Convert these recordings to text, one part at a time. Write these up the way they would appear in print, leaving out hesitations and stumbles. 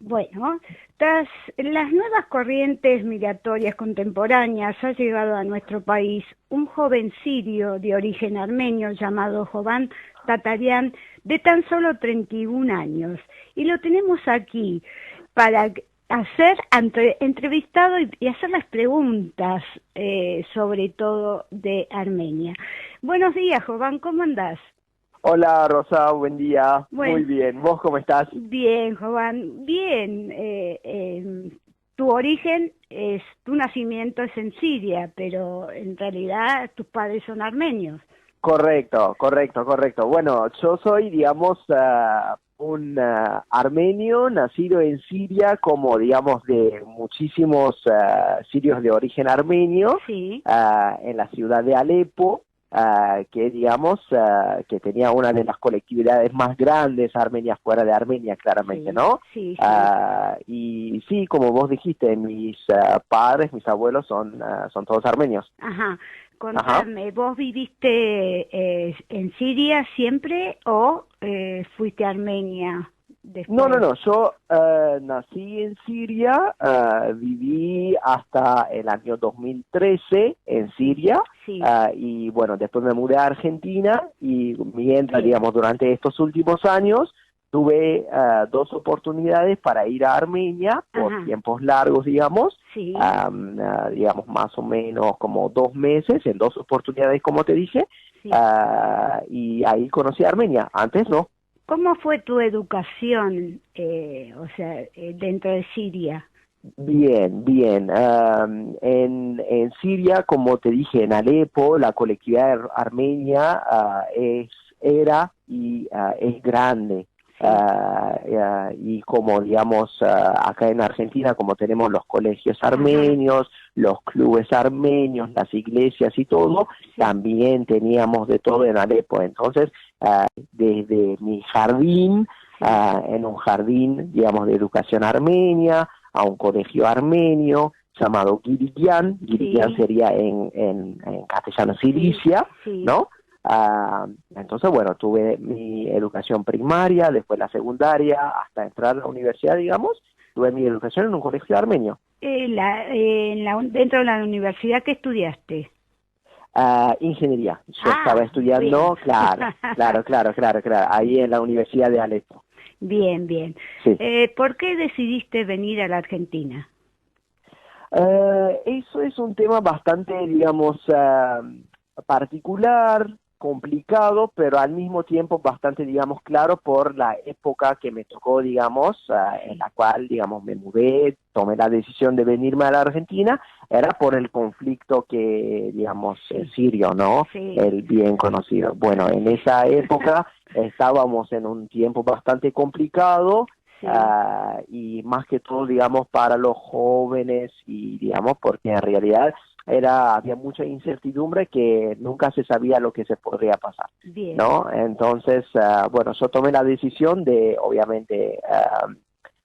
Bueno, tras las nuevas corrientes migratorias contemporáneas ha llegado a nuestro país un joven sirio de origen armenio llamado Jovan Tatarian de tan solo 31 años y lo tenemos aquí para hacer entrevistado y hacerles preguntas sobre todo de Armenia. Buenos días, Jovan, ¿cómo andás? Hola Rosa, buen día. Bueno, muy bien. ¿Vos cómo estás? bien, Jovan, bien. Tu origen tu nacimiento es en Siria, pero en realidad tus padres son armenios. Correcto. Bueno, yo soy, digamos, un armenio nacido en Siria, como, digamos, de muchísimos sirios de origen armenio, Sí, en la ciudad de Alepo. Que digamos que tenía una de las colectividades más grandes armenias fuera de Armenia, claramente, sí, ¿no? sí, sí. Y sí, como vos dijiste, mis padres, mis abuelos son todos armenios. Ajá. Ajá. Contame, ¿vos viviste en Siria siempre o fuiste a Armenia después? No, yo nací en Siria, viví hasta el año 2013 en Sí, Siria, sí, y bueno, después me mudé a Argentina y mientras, bien. digamos, durante estos últimos años tuve dos oportunidades para ir a Armenia por Ajá, tiempos largos, digamos, sí, digamos más o menos como 2 meses, en dos oportunidades, como te dije, sí. y ahí conocí a Armenia, antes no. ¿Cómo fue tu educación, dentro de Siria? Bien, bien. En Siria, como te dije, en Alepo, la colectividad armenia era y es grande. Sí, Y como, digamos, acá en Argentina, como tenemos los colegios ajá, armenios, los clubes armenios, las iglesias y todo, sí, también teníamos de todo en Alepo. Entonces, desde mi jardín, sí, en un jardín, digamos, de educación armenia, a un colegio armenio llamado Girigyan. Girigyan sí, sería en castellano sí, Cilicia, sí. ¿no? Entonces, bueno, tuve mi educación primaria, después la secundaria, hasta entrar a la universidad, digamos, tuve mi educación en un colegio armenio. Dentro de la universidad, ¿qué estudiaste? Ingeniería. Yo estaba Ah, bien. estudiando, claro, ahí en la Universidad de Alepo. Bien, bien. Sí. ¿Por qué decidiste venir a la Argentina? Eso es un tema bastante, digamos, particular, complicado, pero al mismo tiempo bastante, digamos, claro por la época que me tocó, digamos, en Sí, la cual, digamos, me mudé, tomé la decisión de venirme a la Argentina, era por el conflicto que, digamos, sí, sirio, ¿no? sí, El bien conocido. Bueno, en sí, esa época estábamos en un tiempo bastante complicado, sí. y más que todo, digamos, para los jóvenes y, digamos, porque en realidad había mucha incertidumbre que nunca se sabía lo que se podría pasar, Bien, ¿no? Entonces, bueno, yo tomé la decisión de, obviamente,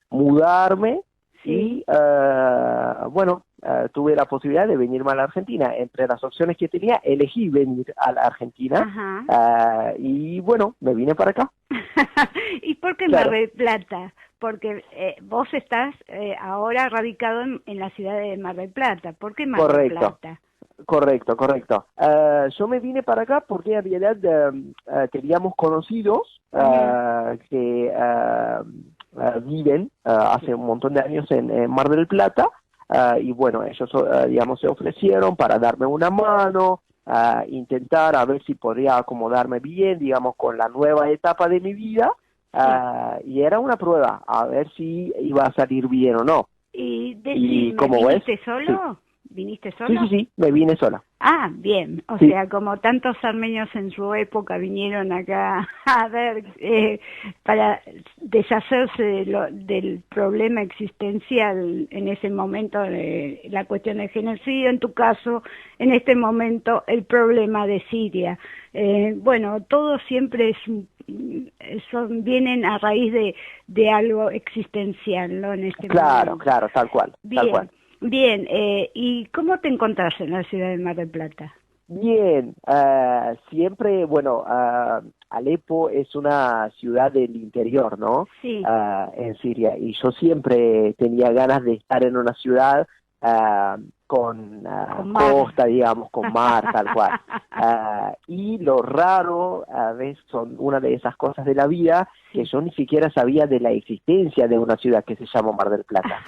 mudarme y, sí, bueno, tuve la posibilidad de venirme a la Argentina. Entre las opciones que tenía, elegí venir a la Argentina, ajá. y, bueno, me vine para acá, ¿Y por qué Mar claro. del Plata? Porque vos estás ahora radicado en la ciudad de Mar del Plata. ¿Por qué Mar del Correcto. Plata? Correcto. Yo me vine para acá porque en realidad teníamos conocidos Ujú, que viven hace sí, un montón de años en Mar del Plata, y bueno, ellos, digamos, se ofrecieron para darme una mano, intentar a ver si podría acomodarme bien, digamos, con la nueva etapa de mi vida, sí. y era una prueba, a ver si iba a salir bien o no. Y Y decime, como ves, ¿viniste sí, solo? ¿Viniste solo? sí, me vine sola. Ah, bien, o Sí, sea, como tantos armenios en su época vinieron acá a ver, para deshacerse del problema existencial en ese momento, de la cuestión del genocidio, en tu caso, en este momento, el problema de Siria. Bueno, todo siempre vienen a raíz de algo existencial, ¿no? En este claro, momento. claro, tal cual, tal cual. Bien, bien. ¿Y cómo te encontrás en la ciudad de Mar del Plata? Bien, siempre, bueno, Alepo es una ciudad del interior, ¿no? Sí. En Siria. Y yo siempre tenía ganas de estar en una ciudad con costa, digamos, con mar, tal cual. Y lo raro, a veces son una de esas cosas de la vida, que yo ni siquiera sabía de la existencia de una ciudad que se llama Mar del Plata.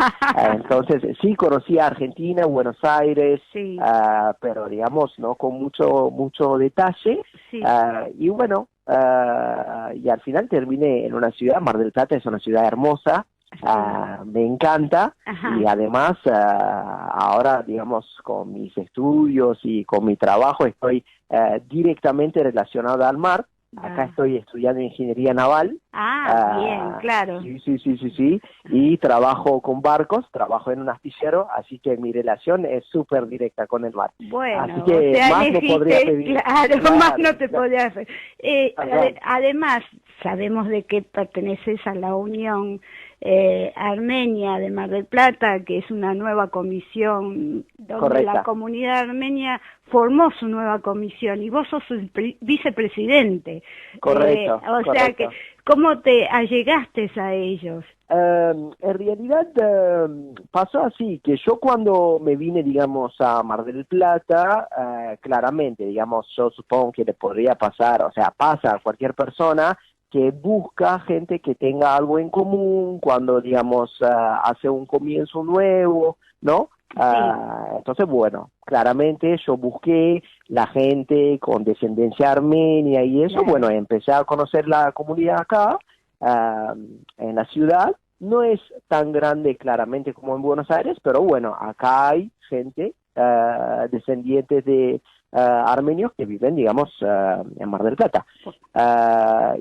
Entonces, sí conocía Argentina, Buenos Aires, Sí. pero digamos, no con mucho detalle. Sí. Y bueno, y al final terminé en una ciudad, Mar del Plata es una ciudad hermosa, me encanta. Ajá. Y además ahora, digamos, con mis estudios y con mi trabajo estoy directamente relacionado al mar. Acá estoy estudiando ingeniería naval. Bien, claro. Sí. Y trabajo con barcos, trabajo en un astillero, así que mi relación es súper directa con el mar. Bueno, así que o sea, más no podría pedir. Claro, más no te podría hacer. Además, sabemos de que perteneces a la Unión Armenia de Mar del Plata, que es una nueva comisión donde Correcta. la comunidad armenia formó su nueva comisión y vos sos el vicepresidente. Correcto. O sea que, ¿cómo te allegaste a ellos? En realidad pasó así, que yo cuando me vine, digamos, a Mar del Plata, claramente, digamos, yo supongo que le podría pasar, o sea, pasa a cualquier persona que busca gente que tenga algo en común cuando, digamos, hace un comienzo nuevo, ¿no? Entonces, bueno, claramente yo busqué la gente con descendencia armenia y eso, bueno, empecé a conocer la comunidad acá, en la ciudad. No es tan grande claramente como en Buenos Aires, pero bueno, acá hay gente, descendientes de armenios que viven, digamos, en Mar del Plata.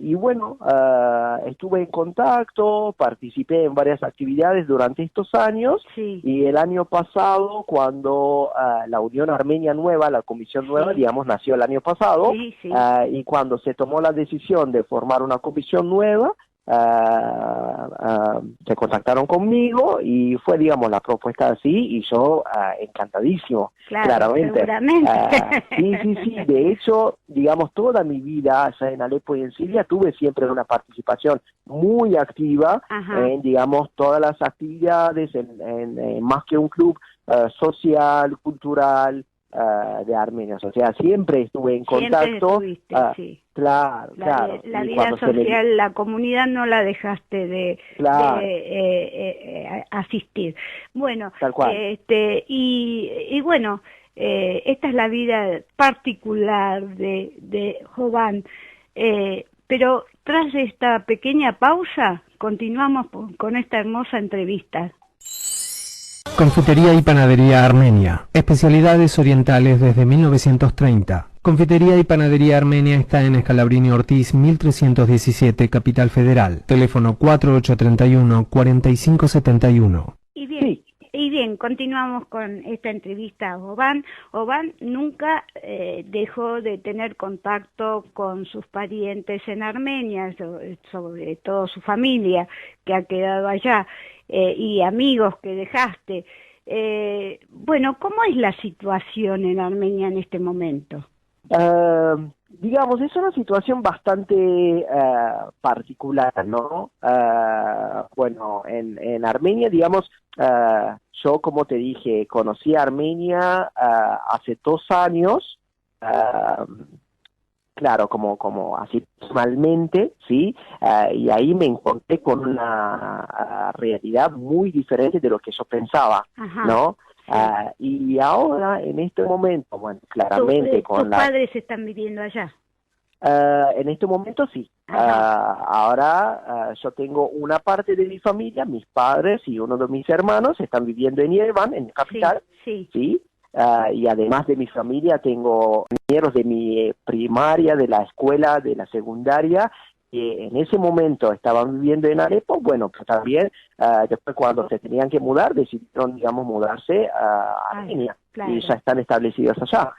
Y bueno, estuve en contacto, participé en varias actividades durante estos años, y el año pasado, cuando la Unión Armenia Nueva, la Comisión Nueva, digamos, nació el año pasado, y cuando se tomó la decisión de formar una comisión nueva, se contactaron conmigo y fue, digamos, la propuesta así, y yo encantadísimo, claramente. Sí, de hecho, digamos, toda mi vida allá en Alepo y en Siria tuve siempre una participación muy activa en, digamos, todas las actividades, en más que un club social, cultural, de armenios, o sea, siempre estuve en contacto. Claro. La vida social, la comunidad no la dejaste de asistir. Bueno, tal cual. Y bueno, esta es la vida particular de Jovan, pero tras esta pequeña pausa, continuamos con esta hermosa entrevista. Confitería y Panadería Armenia. Especialidades orientales desde 1930. Confitería y Panadería Armenia está en Scalabrini Ortiz 1317, Capital Federal. Teléfono 4831-4571. Y bien, continuamos con esta entrevista a Jovan. Jovan nunca dejó de tener contacto con sus parientes en Armenia, sobre todo su familia que ha quedado allá, y amigos que dejaste. Bueno, ¿cómo es la situación en Armenia en este momento? Digamos, es una situación bastante particular, ¿no? Bueno, en Armenia, digamos, yo, como te dije, conocí a Armenia hace 2 años, claro, como así personalmente, ¿sí? Y ahí me encontré con una realidad muy diferente de lo que yo pensaba, ¿no? Y ahora, en este momento, bueno, claramente ¿Tus padres están viviendo allá? En este momento sí. Ahora yo tengo una parte de mi familia, mis padres y uno de mis hermanos están viviendo en Yerevan, en la capital, ¿sí? Y además de mi familia tengo compañeros de mi primaria, de la escuela, de la secundaria, que en ese momento estaban viviendo en Alepo. Bueno, pues también después, cuando se tenían que mudar, decidieron, digamos, mudarse a Armenia, y ya están establecidos allá.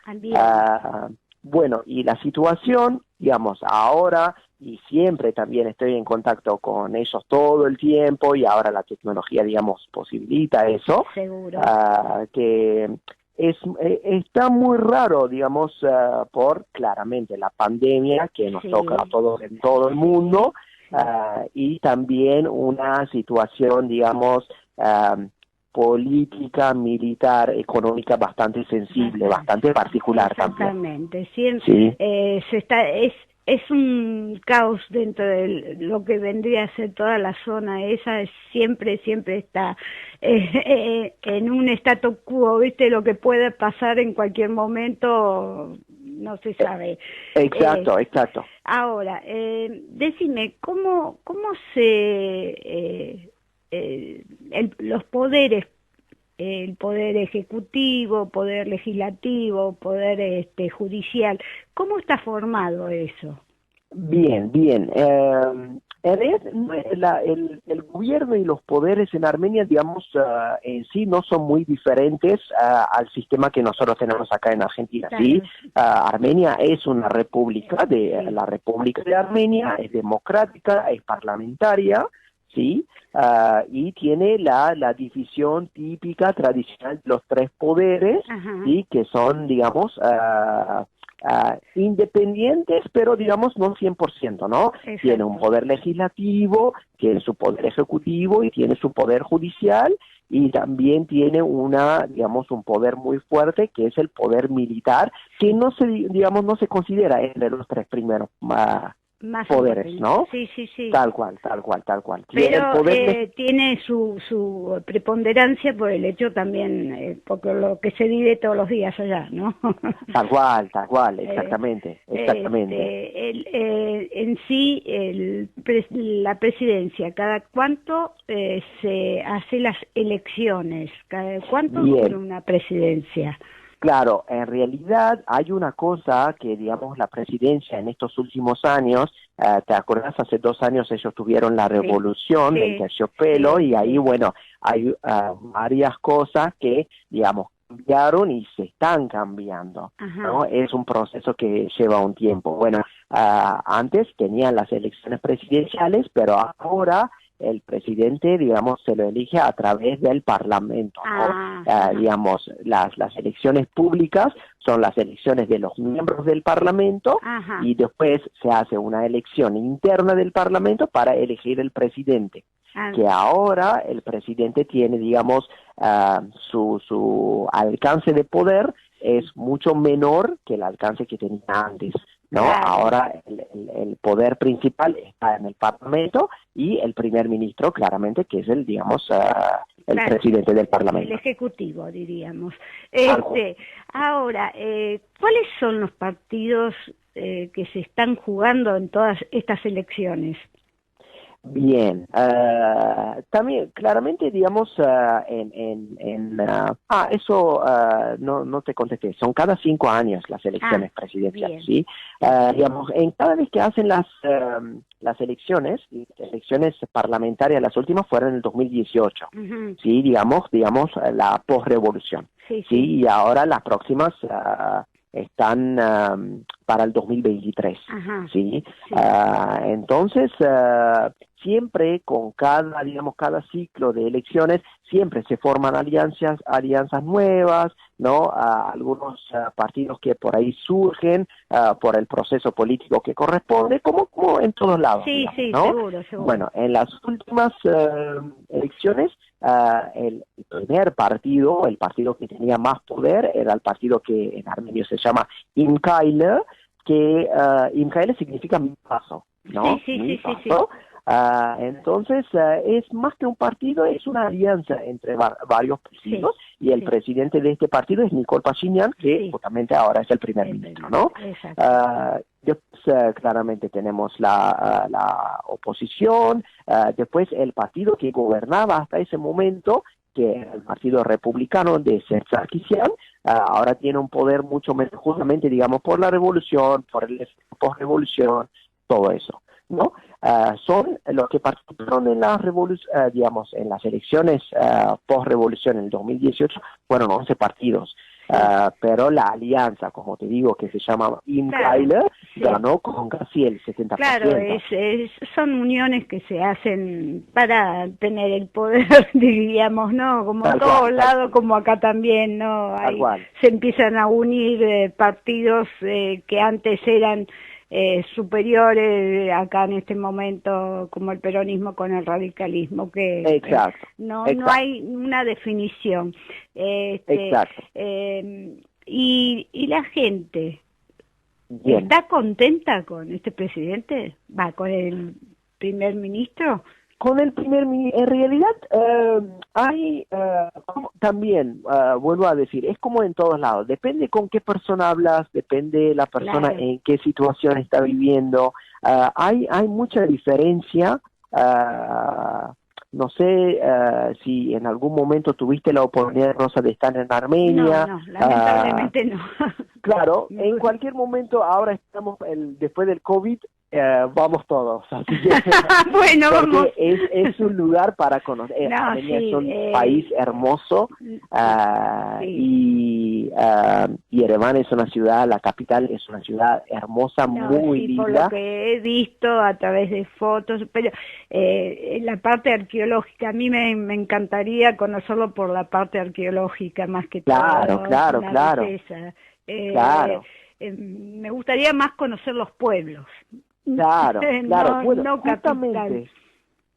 Bueno, y la situación, digamos, ahora, y siempre también estoy en contacto con ellos todo el tiempo, y ahora la tecnología, digamos, posibilita eso. Seguro. Que está muy raro, digamos, por claramente la pandemia que nos toca a todos en todo el mundo, y también una situación, digamos, política, militar, económica bastante sensible, bastante particular también. Exactamente, sí. Es un caos dentro de lo que vendría a ser toda la zona esa, siempre está en un statu quo, ¿viste? Lo que puede pasar en cualquier momento no se sabe. Exacto. Ahora, decime, ¿cómo se los poderes, el poder ejecutivo, poder legislativo, poder judicial, ¿cómo está formado eso? Bien. En realidad, el gobierno y los poderes en Armenia, digamos, en sí no son muy diferentes al sistema que nosotros tenemos acá en Argentina. Claro. ¿Sí? Armenia es una república, la República de Armenia es democrática, es parlamentaria, ¿sí? Y tiene la división típica, tradicional de los tres poderes, ¿sí? Que son, digamos, independientes, pero digamos no 100%, ¿no? Exacto. Tiene un poder legislativo, tiene su poder ejecutivo y tiene su poder judicial, y también tiene digamos, un poder muy fuerte que es el poder militar, que no se considera entre los tres primeros más poderes, ¿no? Sí. Tal cual. Pero tiene su preponderancia por el hecho también, porque lo que se vive todos los días allá, ¿no? Tal cual, exactamente. En sí, la presidencia, ¿cada cuánto se hace las elecciones? ¿Cada cuánto dura una presidencia? Claro, en realidad hay una cosa que, digamos, la presidencia en estos últimos años, ¿te acuerdas? Hace 2 años ellos tuvieron la revolución del terciopelo, y ahí, bueno, hay varias cosas que, digamos, cambiaron y se están cambiando, ¿no? Es un proceso que lleva un tiempo. Bueno, antes tenían las elecciones presidenciales, pero ahora el presidente, digamos, se lo elige a través del Parlamento, ¿no? Digamos, las elecciones públicas son las elecciones de los miembros del Parlamento, y después se hace una elección interna del Parlamento para elegir el presidente. Que ahora el presidente tiene, digamos, su alcance de poder es mucho menor que el alcance que tenía antes, ¿no? Claro. Ahora el poder principal está en el Parlamento, y el primer ministro, claramente, que es el presidente del Parlamento. El ejecutivo, diríamos. Ahora, ¿cuáles son los partidos que se están jugando en todas estas elecciones? Bien, también claramente, digamos, no te contesté, son cada 5 años las elecciones presidenciales, ¿sí? Digamos, cada vez que hacen las elecciones parlamentarias, las últimas fueron en el 2018, ¿sí? Digamos, la posrevolución, ¿sí? Y ahora las próximas están para el 2023, ¿sí? Entonces, siempre con cada ciclo de elecciones, siempre se forman alianzas nuevas, ¿no? Algunos partidos que por ahí surgen por el proceso político que corresponde, como en todos lados, ¿no? Seguro. Bueno, en las últimas elecciones, el primer partido, el partido que tenía más poder, era el partido que en armenio se llama İmkalı, que İmkalı significa mi paso, ¿no? Mi paso. Entonces, es más que un partido, es una alianza entre varios partidos, y el presidente de este partido es Nikol Pashinyan, que justamente ahora es el primer ministro, ¿no? Después, claramente tenemos la oposición, después el partido que gobernaba hasta ese momento, que era el Partido Republicano de Serdar Sarkisyan, ahora tiene un poder mucho menos, justamente, digamos, por la revolución, por el post-revolución, todo eso, ¿no? Son los que participaron en en las elecciones post-revolución en el 2018, fueron 11 partidos. pero la alianza, como te digo, que se llama Imkailer, ganó con casi el 70%. Claro, son uniones que se hacen para tener el poder, diríamos, ¿no? Como en todos lados, como acá también, ¿no? Se empiezan a unir partidos que antes eran superiores acá en este momento, como el peronismo con el radicalismo, que no hay una definición. Y la gente está contenta con este presidente, con el primer ministro. Con el primer ministro, en realidad hay también, vuelvo a decir, es como en todos lados, depende con qué persona hablas, depende la persona en qué situación está viviendo, hay mucha diferencia. No sé si en algún momento tuviste la oportunidad, Rosa, de estar en Armenia. No, lamentablemente no. Claro, en cualquier momento, ahora estamos después del COVID, vamos todos, así que bueno, vamos. Es un lugar para conocer. Armenia es un país hermoso, y Yerevan es una ciudad, la capital es una ciudad hermosa, muy linda. Por lo que he visto a través de fotos, pero la parte arqueológica, a mí me encantaría conocerlo por la parte arqueológica más que todo. Claro. Me gustaría más conocer los pueblos. Claro, bueno, no justamente,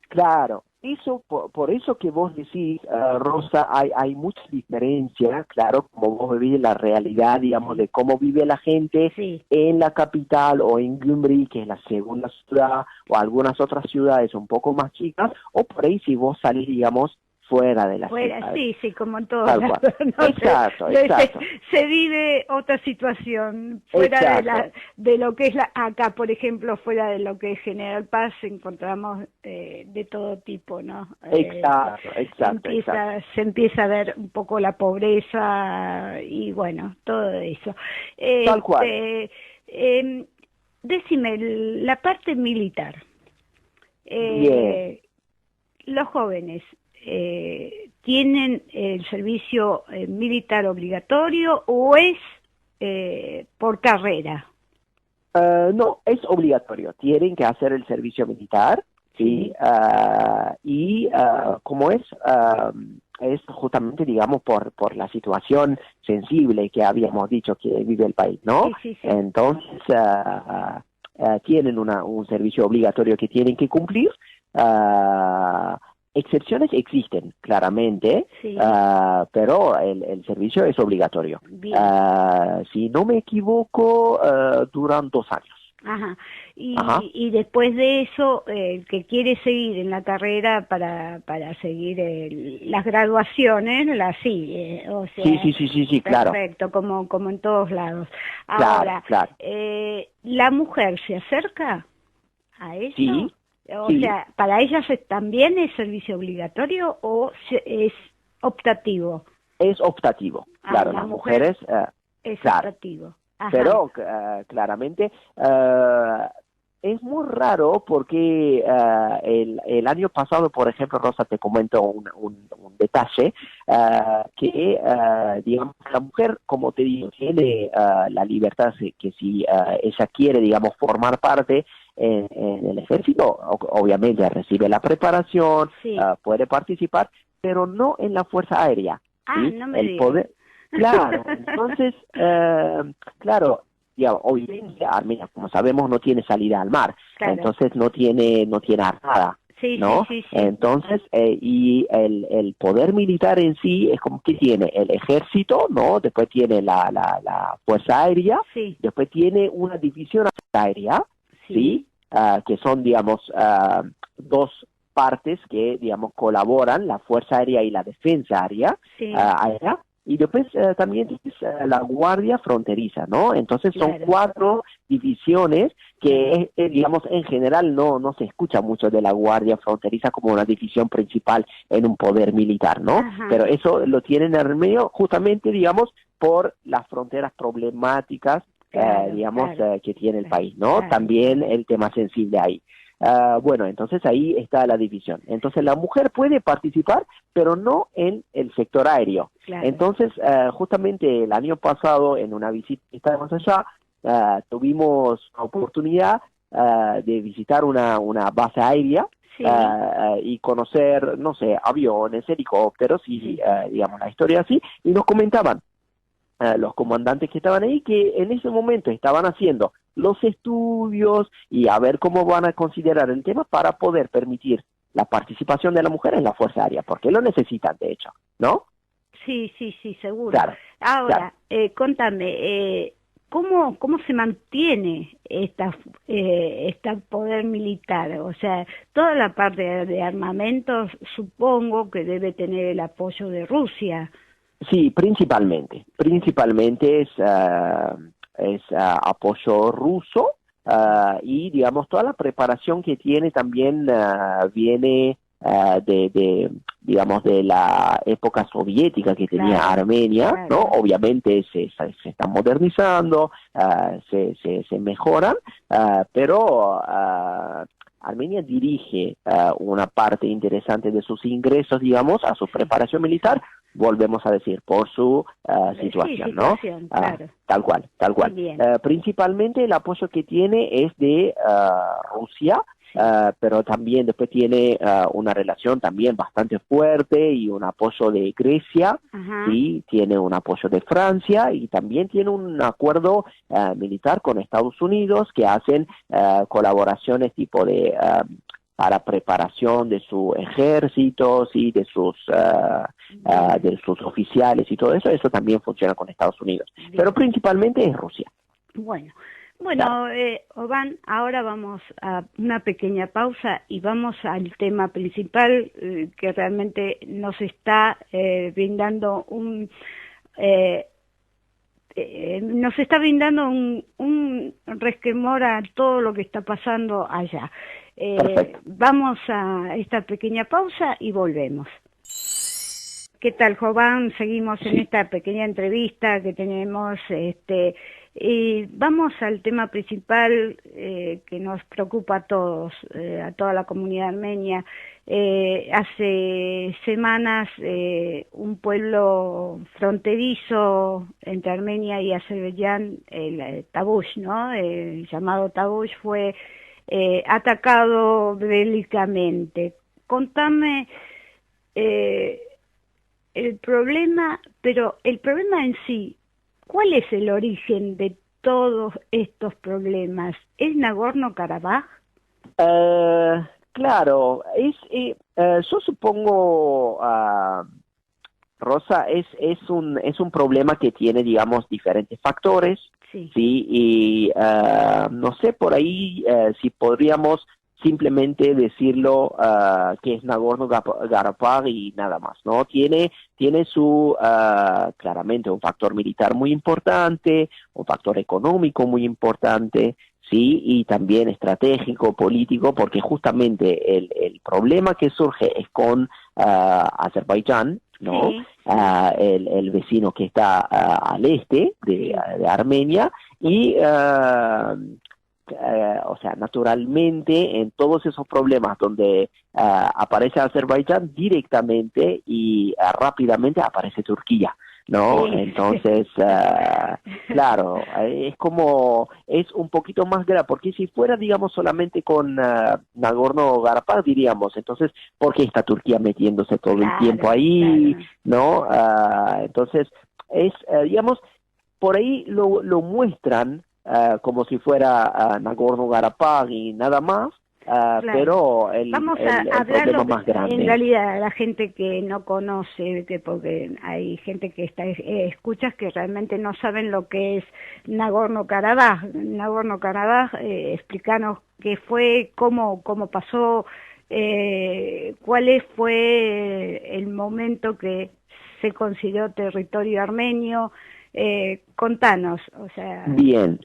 claro, eso, por eso que vos decís, Rosa, hay mucha diferencia, claro, como vos vivís la realidad, digamos, de cómo vive la gente en la capital o en Gyumri, que es la segunda ciudad, o algunas otras ciudades un poco más chicas, o por ahí si vos salís, digamos, fuera de la ciudad. Sí, como en todos lados. ¿No? Exacto. Se vive otra situación fuera de lo que es acá, por ejemplo, fuera de lo que es General Paz, encontramos de todo tipo, ¿no? Se empieza a ver un poco la pobreza y bueno, todo eso. Tal cual. Decime, la parte militar. Los jóvenes ¿tienen el servicio militar obligatorio o es por carrera? No, es obligatorio. Tienen que hacer el servicio militar, ¿sí? Y como es justamente, digamos, por la situación sensible que habíamos dicho que vive el país, ¿no? Sí. Entonces, tienen un servicio obligatorio que tienen que cumplir. Excepciones existen, claramente, pero el servicio es obligatorio. Si no me equivoco, duran 2 años. Y después de eso, el que quiere seguir en la carrera para seguir las graduaciones, sí, claro. Perfecto, como en todos lados. Ahora, claro. ¿La mujer se acerca a eso? Sí. O sea, ¿para ellas también es servicio obligatorio o es optativo? Es optativo, claro, las mujeres... es optativo. Pero claramente es muy raro porque el año pasado, por ejemplo, Rosa, te comento un detalle, que digamos, la mujer, como te digo, tiene la libertad que si ella quiere, digamos, formar parte en el ejército, obviamente recibe la preparación, puede participar, pero no en la Fuerza Aérea. No me digas. Claro, entonces, claro, obviamente Armenia, como sabemos, no tiene salida al mar, entonces no tiene armada, ¿no? Sí. Entonces, y el poder militar en sí es como que tiene el ejército, ¿no? Después tiene la Fuerza Aérea, después tiene una división aérea, que son, digamos, 2 partes que, digamos, colaboran, la Fuerza Aérea y la Defensa Aérea, aérea. Y después también tienes la Guardia Fronteriza, ¿no? Entonces son 4 divisiones que, digamos, en general no se escucha mucho de la Guardia Fronteriza como una división principal en un poder militar, ¿no? Pero eso lo tienen en el medio justamente, digamos, por las fronteras problemáticas, digamos, que tiene el país, ¿no? También el tema sensible ahí. bueno, entonces ahí está la división. Entonces la mujer puede participar, pero no en el sector aéreo. Claro. Entonces, justamente el año pasado, en una visita que estábamos allá, tuvimos la oportunidad de visitar una base aérea. Sí. Y conocer, no sé, aviones, helicópteros y, digamos, la historia así, y nos comentaban los comandantes que estaban ahí que en ese momento estaban haciendo los estudios y a ver cómo van a considerar el tema para poder permitir la participación de la mujer en la Fuerza Aérea, porque lo necesitan, de hecho, ¿no? Sí, seguro. Claro. Ahora, contame, ¿cómo se mantiene esta poder militar? O sea, toda la parte de armamentos supongo que debe tener el apoyo de Rusia. Sí, principalmente es apoyo ruso, y digamos toda la preparación que tiene también viene digamos de la época soviética que tenía Claro, Armenia, claro. ¿no? Obviamente se están modernizando, se mejoran, pero Armenia dirige una parte interesante de sus ingresos, digamos, a su preparación militar, volvemos a decir, por su situación, ¿no? Claro. Tal cual. Principalmente el apoyo que tiene es de Rusia, pero también después tiene una relación también bastante fuerte y un apoyo de Grecia, ¿sí? Tiene un apoyo de Francia y también tiene un acuerdo militar con Estados Unidos que hacen colaboraciones tipo de para preparación de su ejército, ¿sí? de sus oficiales y todo eso. Eso también funciona con Estados Unidos, pero principalmente es Rusia. Bueno, Oban, ahora vamos a una pequeña pausa y vamos al tema principal que realmente nos está brindando un resquemor a todo lo que está pasando allá. Vamos a esta pequeña pausa y volvemos. ¿Qué tal, Jovan? Seguimos en esta pequeña entrevista que tenemos. Y vamos al tema principal que nos preocupa a todos, a toda la comunidad armenia. Hace semanas un pueblo fronterizo entre Armenia y Azerbaiyán, el Tavush, ¿no? El llamado Tavush fue atacado bélicamente. Contame el problema, pero el problema en sí, ¿cuál es el origen de todos estos problemas? ¿Es Nagorno-Karabaj? Claro, yo supongo, Rosa, es un problema que tiene, digamos, diferentes factores, sí, y no sé por ahí si podríamos simplemente decirlo que es Nagorno-Karabaj y nada más, ¿no? Tiene su, claramente, un factor militar muy importante, un factor económico muy importante, sí, y también estratégico, político, porque justamente el problema que surge es con Azerbaiyán, ¿no? Sí. El vecino que está al este de Armenia, y o sea, naturalmente en todos esos problemas donde aparece Azerbaiyán directamente y rápidamente aparece Turquía, ¿no? Sí. Entonces, claro, es un poquito más grave, porque si fuera, digamos, solamente con Nagorno-Karabaj, diríamos, entonces, ¿por qué está Turquía metiéndose todo el tiempo ahí? ¿No? Entonces, digamos, por ahí lo muestran como si fuera Nagorno-Karabaj y nada más, pero vamos a hablar problema más grande. En realidad, la gente que no conoce, porque hay gente que escuchas que realmente no saben lo que es Nagorno-Karabaj. Nagorno-Karabaj, explícanos qué fue, cómo pasó, cuál fue el momento que se consideró territorio armenio. Contanos, o sea... Bien.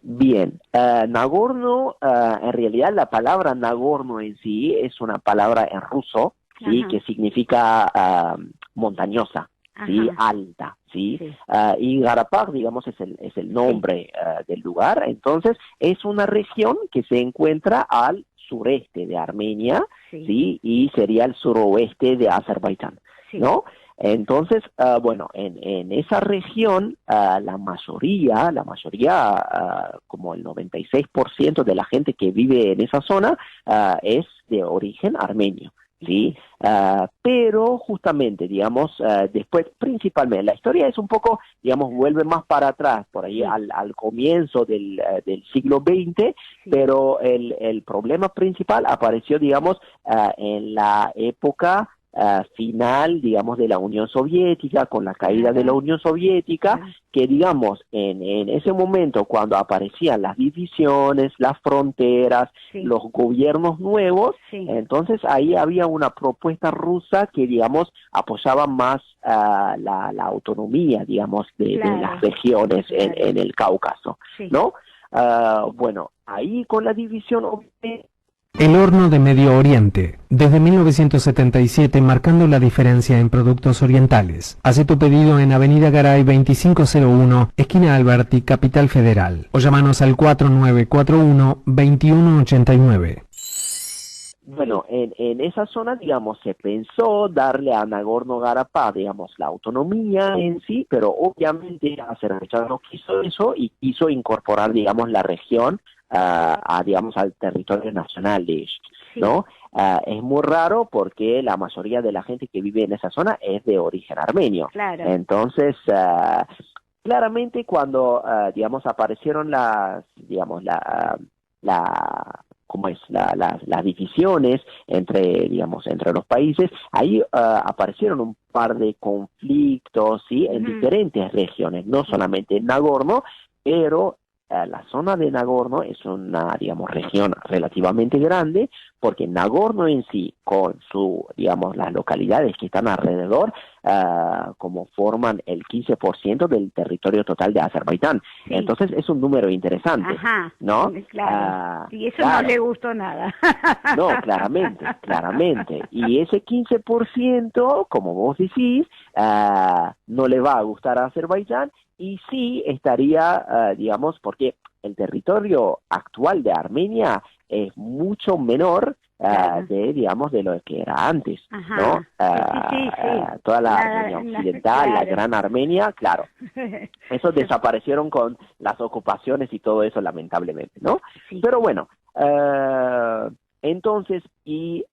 Nagorno, en realidad la palabra Nagorno en sí es una palabra en ruso, ¿sí? Que significa montañosa, ¿sí? Alta, ¿sí? Y Karabaj, digamos, es el nombre del lugar. Entonces es una región que se encuentra al sureste de Armenia, Sí. ¿sí? Y sería el suroeste de Azerbaiyán, Sí. ¿no? Entonces, bueno, en esa región, la mayoría, como el 96% de la gente que vive en esa zona, es de origen armenio, ¿sí? Pero justamente, digamos, después, principalmente, la historia es un poco, digamos, vuelve más para atrás, por ahí Sí. al comienzo del siglo XX, Sí. pero el problema principal apareció, digamos, en la época final, digamos, de la Unión Soviética, con la caída de la Unión Soviética, Claro. que, digamos, en ese momento, cuando aparecían las divisiones, las fronteras, Sí. los gobiernos nuevos, Sí. entonces ahí había una propuesta rusa que, digamos, apoyaba más la autonomía, digamos, de Claro. las regiones Claro. en el Cáucaso, Sí. ¿no? Bueno, ahí con la división, El horno de Medio Oriente, desde 1977 marcando la diferencia en productos orientales. Hace tu pedido en Avenida Garay 2501, esquina Alberti, Capital Federal. O llámanos al 4941-2189. bueno, en esa zona, digamos, se pensó darle a Nagorno-Karabaj, digamos, la autonomía en sí, pero obviamente Azerbaiyán no quiso eso y quiso incorporar, digamos, la región digamos, al territorio nacional de ellos, Sí. ¿no? Es muy raro porque la mayoría de la gente que vive en esa zona es de origen armenio. Claro. Entonces, claramente cuando, digamos, aparecieron ¿cómo es? Las divisiones entre los países, ahí aparecieron un par de conflictos, ¿sí? En diferentes regiones, no solamente en Nagorno, pero la zona de Nagorno es una, digamos, región relativamente grande, porque Nagorno en sí, con digamos, las localidades que están alrededor, como forman el 15% del territorio total de Azerbaiyán. Sí. Entonces es un número interesante, Ajá. ¿no? Claro. Y eso claro. no le gustó nada. No, claramente. Y ese 15%, como vos decís, no le va a gustar a Azerbaiyán y sí estaría, digamos, porque el territorio actual de Armenia es mucho menor Claro. digamos, de lo que era antes, Ajá. ¿no? Sí. Toda la Armenia occidental, la claro. Gran Armenia, claro. Eso desaparecieron con las ocupaciones y todo eso, lamentablemente, ¿no? Sí. Pero bueno, entonces, y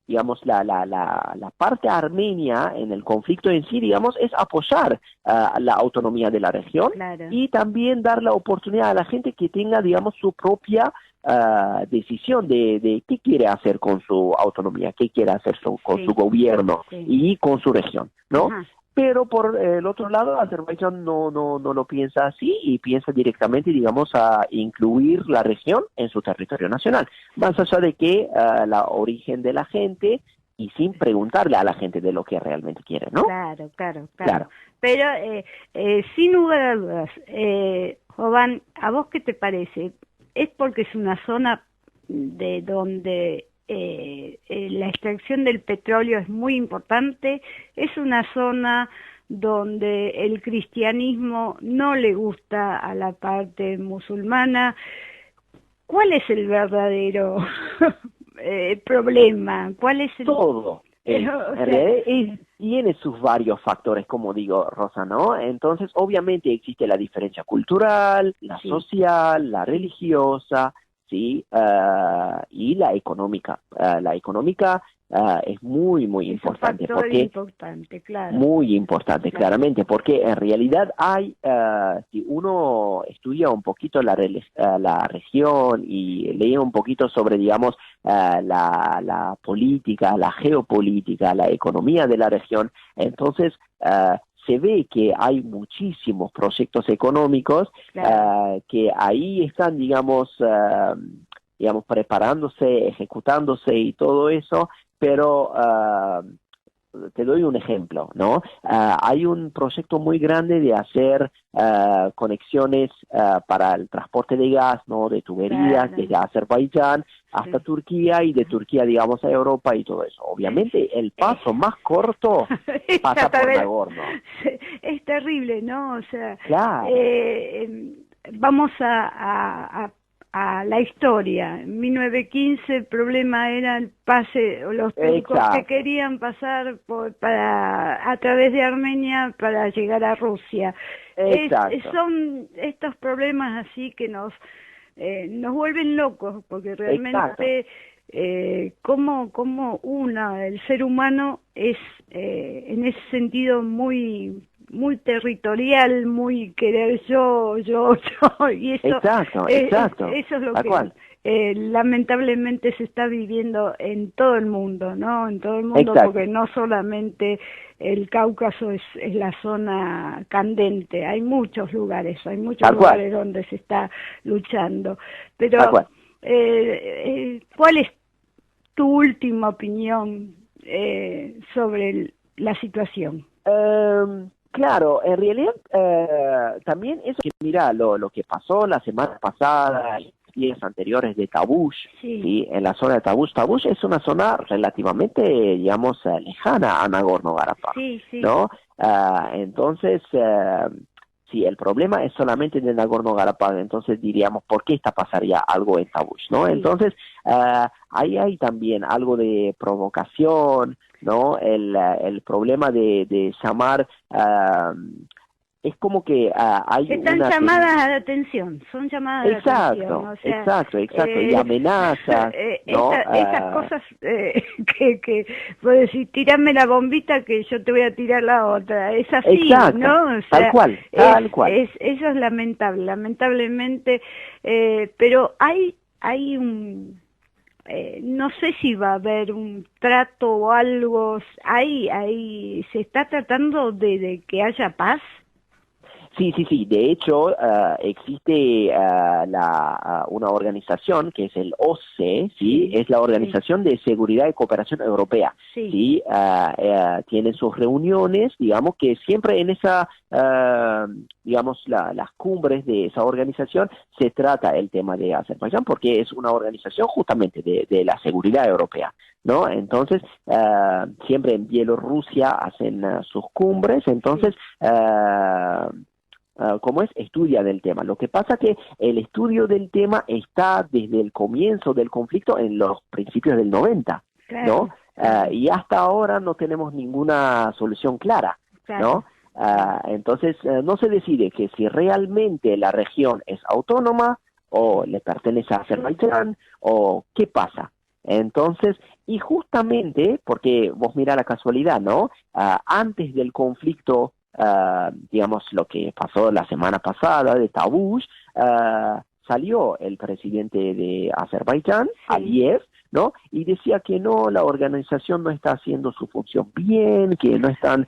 digamos, la parte armenia en el conflicto en sí, digamos, es apoyar la autonomía de la región. Claro. Y también dar la oportunidad a la gente que tenga, digamos, su propia decisión de qué quiere hacer con su autonomía, qué quiere hacer con Sí. su gobierno Sí. y con su región, ¿no? Ajá. Pero por el otro lado, Azerbaiyán no lo piensa así y piensa directamente, digamos, a incluir la región en su territorio nacional, más allá de que la origen de la gente y sin preguntarle a la gente de lo que realmente quiere, ¿no? Claro. Pero sin lugar a dudas, Jovan, ¿a vos qué te parece? ¿Es porque es una zona de donde la extracción del petróleo es muy importante? ¿Es una zona donde el cristianismo no le gusta a la parte musulmana? ¿Cuál es el verdadero problema? ¿Cuál es el... Todo. En realidad tiene sus varios factores, como digo, Rosa, ¿no? Entonces, obviamente existe la diferencia cultural, la social, la religiosa, ¿sí? Y la económica. La económica es muy importante. Claro. Muy importante, claramente, porque en realidad hay, si uno estudia un poquito la región y lee un poquito sobre, digamos, la política, la geopolítica, la economía de la región, entonces se ve que hay muchísimos proyectos económicos que ahí están, digamos, preparándose, ejecutándose y todo eso, pero te doy un ejemplo, ¿no? Hay un proyecto muy grande de hacer conexiones para el transporte de gas, ¿no? De tuberías, desde Azerbaiyán hasta Turquía y de Turquía, digamos, a Europa y todo eso. Obviamente, el paso más corto pasa por Nagorno. Es terrible, ¿no? O sea, claro. vamos a a la historia. En 1915 el problema era el pase, o los turcos que querían pasar a través de Armenia para llegar a Rusia. Son estos problemas así que nos vuelven locos, porque realmente como el ser humano es en ese sentido muy territorial, muy querer yo, y eso exacto. Eso es lo que lamentablemente se está viviendo en todo el mundo, ¿no? En todo el mundo, porque no solamente el Cáucaso es la zona candente, hay muchos lugares donde se está luchando. Pero ¿cuál es tu última opinión sobre la situación? Claro, en realidad también eso que mira lo que pasó la semana pasada y días anteriores de Tavush, ¿sí? En la zona de Tavush. Tavush es una zona relativamente, digamos, lejana a Nagorno-Karabaj, ¿no? Entonces, si el problema es solamente de Nagorno-Karabaj, entonces diríamos, ¿por qué pasaría algo en Tavush, no? Entonces, ahí hay también algo de provocación, ¿no? El problema de llamar, es como que hay están llamadas a la atención, son llamadas a la atención. O sea, exacto, y amenazas, ¿no? Esas cosas que puedo decir, tirame la bombita que yo te voy a tirar la otra, es así, ¿no? O sea, tal cual. Eso es lamentable, lamentablemente, pero hay un... no sé si va a haber un trato o algo, ahí se está tratando de que haya paz. Sí. De hecho, existe una organización que es el OSCE, ¿sí? Es la Organización de Seguridad y Cooperación Europea. ¿Sí? Tiene sus reuniones, digamos que siempre en esa, digamos, las cumbres de esa organización se trata el tema de Azerbaiyán, porque es una organización justamente de la seguridad europea, ¿no? Entonces, siempre en Bielorrusia hacen sus cumbres, entonces... estudia del tema. Lo que pasa que el estudio del tema está desde el comienzo del conflicto en los principios del 90, ¿no? Y hasta ahora no tenemos ninguna solución clara, ¿no? Entonces, no se decide que si realmente la región es autónoma o le pertenece a Azerbaiyán o qué pasa. Entonces, y justamente, porque vos mirá la casualidad, ¿no? Antes del conflicto, digamos, lo que pasó la semana pasada de Tavush, salió el presidente de Azerbaiyán, Aliyev, ¿no? Y decía que no, la organización no está haciendo su función bien, que no están,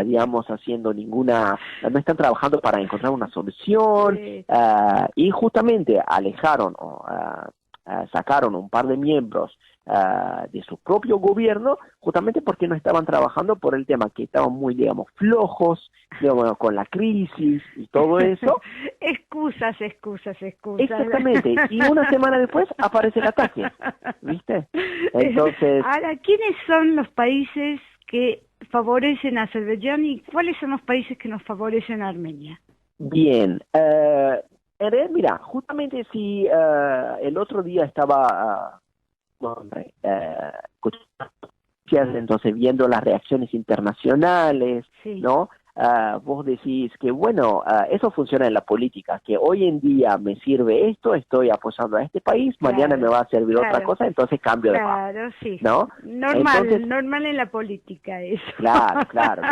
digamos, haciendo no están trabajando para encontrar una solución, y justamente sacaron un par de miembros de su propio gobierno, justamente porque no estaban trabajando por el tema, que estaban muy, digamos, flojos, digamos, con la crisis y todo eso. Excusas. Exactamente, y una semana después aparece el ataque, ¿viste? Entonces... Ahora, ¿quiénes son los países que favorecen a Azerbaiyán y cuáles son los países que nos favorecen a Armenia? Bien, en realidad, mira, justamente si el otro día estaba... entonces viendo las reacciones internacionales, ¿no? Vos decís que bueno, eso funciona en la política, que hoy en día me sirve esto, estoy aposando a este país, mañana me va a servir otra cosa, entonces cambio de país, ¿no? Normal en la política eso. Claro,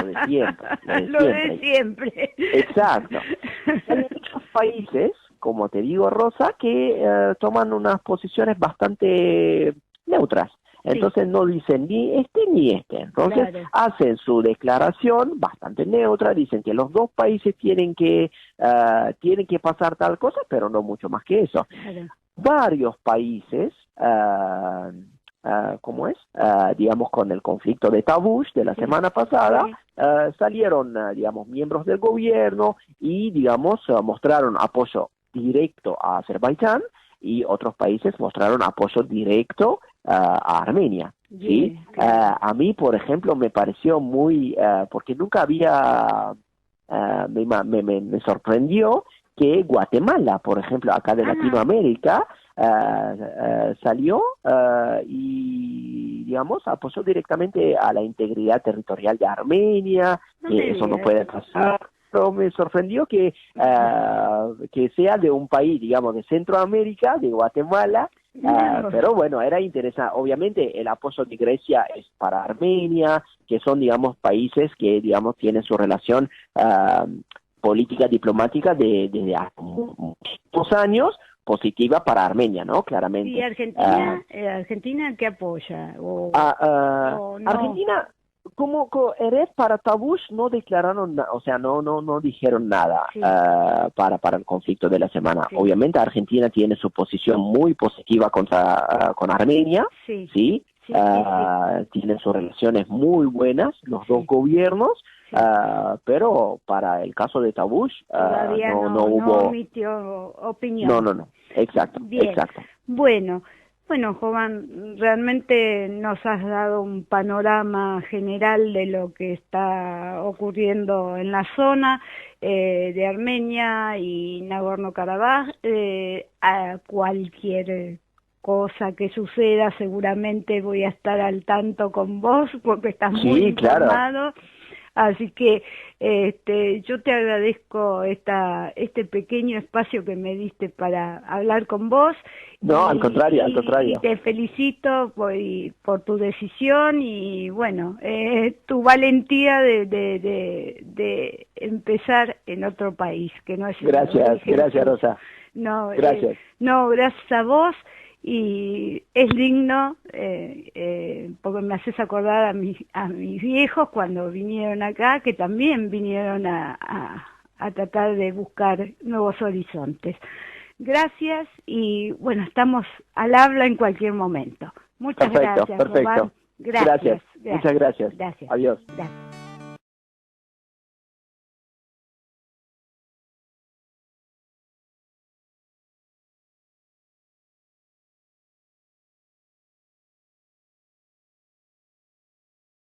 lo de siempre. Lo de siempre. Exacto. Hay muchos países, como te digo, Rosa, que toman unas posiciones bastante neutras. Entonces no dicen ni este ni este. Entonces hacen su declaración bastante neutra, dicen que los dos países tienen que pasar tal cosa, pero no mucho más que eso. Varios países, digamos, con el conflicto de Tavush de la semana pasada, salieron, digamos, miembros del gobierno y, digamos, mostraron apoyo directo a Azerbaiyán, y otros países mostraron apoyo directo a Armenia, ¿sí? A mí, por ejemplo, me pareció muy, porque nunca había, me sorprendió que Guatemala, por ejemplo, acá de Latinoamérica, salió y, digamos, apoyó directamente a la integridad territorial de Armenia, que eso no puede pasar. Pero me sorprendió que sea de un país, digamos, de Centroamérica, de Guatemala, pero bueno, era interesante. Obviamente el apoyo de Grecia es para Armenia, que son, digamos, países que, digamos, tienen su relación política diplomática desde hace muchos años, positiva para Armenia, ¿no? Claramente. ¿Y Argentina, Argentina qué apoya? ¿O no? Argentina, como Erez para Tabush no declararon, o sea, no dijeron nada para el conflicto de la semana. Sí. Obviamente Argentina tiene su posición muy positiva con Armenia, ¿sí? Tienen sus relaciones muy buenas, los dos gobiernos, pero para el caso de Tabush no hubo... No emitió opinión. No, exacto, Bien. Exacto. Bueno, Jovan, realmente nos has dado un panorama general de lo que está ocurriendo en la zona de Armenia y Nagorno-Karabaj. A cualquier cosa que suceda seguramente voy a estar al tanto con vos porque estás muy informado. Así que yo te agradezco este pequeño espacio que me diste para hablar con vos. No, al contrario. Y te felicito por tu decisión y bueno, tu valentía de empezar en otro país, que no es... Gracias Rosa. No, gracias a vos. Y es digno porque me haces acordar a mis viejos cuando vinieron acá, que también vinieron a tratar de buscar nuevos horizontes. Gracias y bueno, estamos al habla en cualquier momento. Muchas gracias. Perfecto. Gracias. Muchas gracias. Adiós. Gracias.